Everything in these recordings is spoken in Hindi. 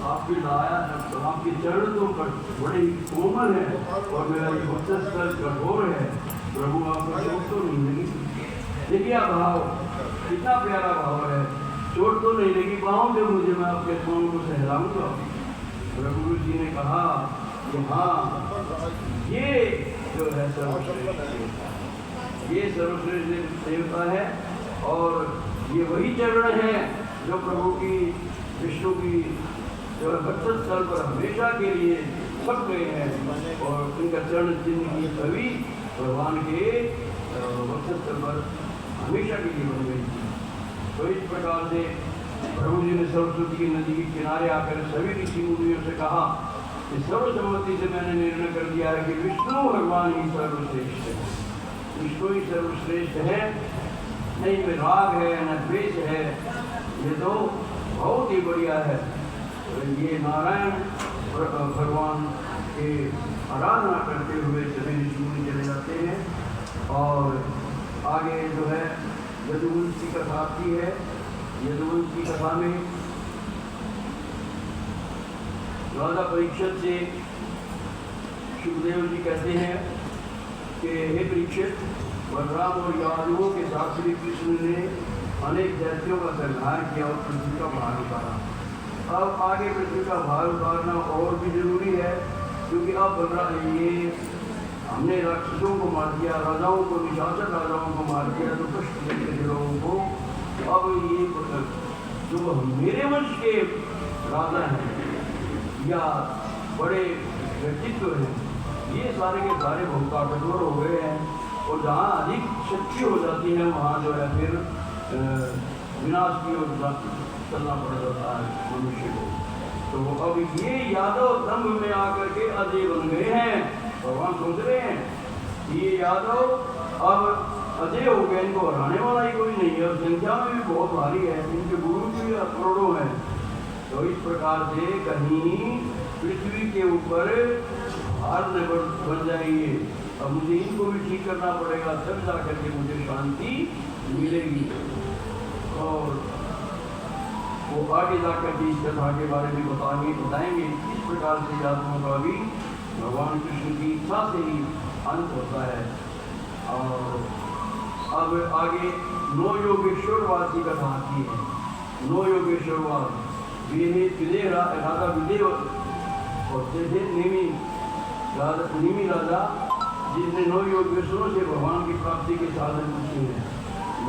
आपकी लाया आपके चरण तो बड़े कोमल है और मेरा ये वक्षस्थल कठोर है। प्रभु आपका चोट तो नहीं लगी। देखिए भाव कितना प्यारा भाव है। चोट तो नहीं लगी, पाँव दे मुझे, मैं आपके पाँव को सहलाऊंगा। प्रभु जी ने कहा कि हाँ, ये जो है सर्वश्रेष्ठ, ये सर्वश्रेष्ठ देवता है और ये वही चरण है जो प्रभु की विष्णु की जो वक्षस्थल पर हमेशा के लिए छप गए हैं और उनका चरण चिन्ह की छवि भगवान के वक्षस्थल पर हमेशा के लिए बन गई थी। तो इस प्रकार से प्रभु जी ने सरस्वती की नदी के किनारे आकर सभी ऋषि मुनियों से कहा कि सर्वसम्मति से मैंने निर्णय कर दिया है कि विष्णु भगवान ही सर्वश्रेष्ठ है। विष्णु ही सर्वश्रेष्ठ है, नहीं में राग है न द्वेष है, ये तो बहुत ही बढ़िया है। ये नारायण भगवान के आराधना करते हुए सभी ऋषि मुनि चले जाते हैं। और आगे जो है यदुवंश की कथा आती है। यदुवंश की कथा में राजा परीक्षित से सुखदेव जी कहते हैं कि हे परीक्षित, बलराम और यादवों के साथ श्री कृष्ण ने अनेक दैत्यों का संहार किया और पृथ्वी का भार उतारा। अब आगे पृथ्वी का भार उतारना और भी जरूरी है, क्योंकि अब ये हमने राक्षसों को मार दिया, राजाओं को, निशाचर राजाओं को मार दिया, तो कष्ट देते थे लोगों को। अब ये जो मेरे वंश के राजा हैं या बड़े व्यक्तित्व हैं, ये सारे के सारे बहुत कठोर हो गए हैं और जहाँ अधिक शक्ति हो जाती है वहाँ जो है फिर विनाश की ओर चलना पड़ जाता है मनुष्य को। तो अब ये यादव दम्भ में आकर के अजय बन गए हैं। भगवान सोच रहे हैं ये यादव अब अजय हो गए, इनको हराने वाला ही कोई नहीं है और संख्या में भी बहुत भारी है, इनके गुरु भी करोड़ों हैं। तो इस प्रकार से कहीं पृथ्वी के ऊपर भार न बन जाएंगे। अब मुझे इनको भी ठीक करना पड़ेगा, तब जाकर के मुझे शांति मिलेगी। और वो आगे जाकर के इस कथा के बारे में बताएंगे। इस प्रकार से यादवों का भी भगवान कृष्ण की इच्छा से ही अंत होता है। और अब आगे नौ योगेश्वरवाद की कथा आती है। नौ योगेश्वरवाद राजा विदेह होते थे, निमी राजा, जिसने 9 योगेश्वरों से भगवान की प्राप्ति के साधन पूछे हैं।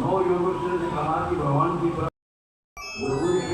9 योगेश्वरों से कहा कि भगवान की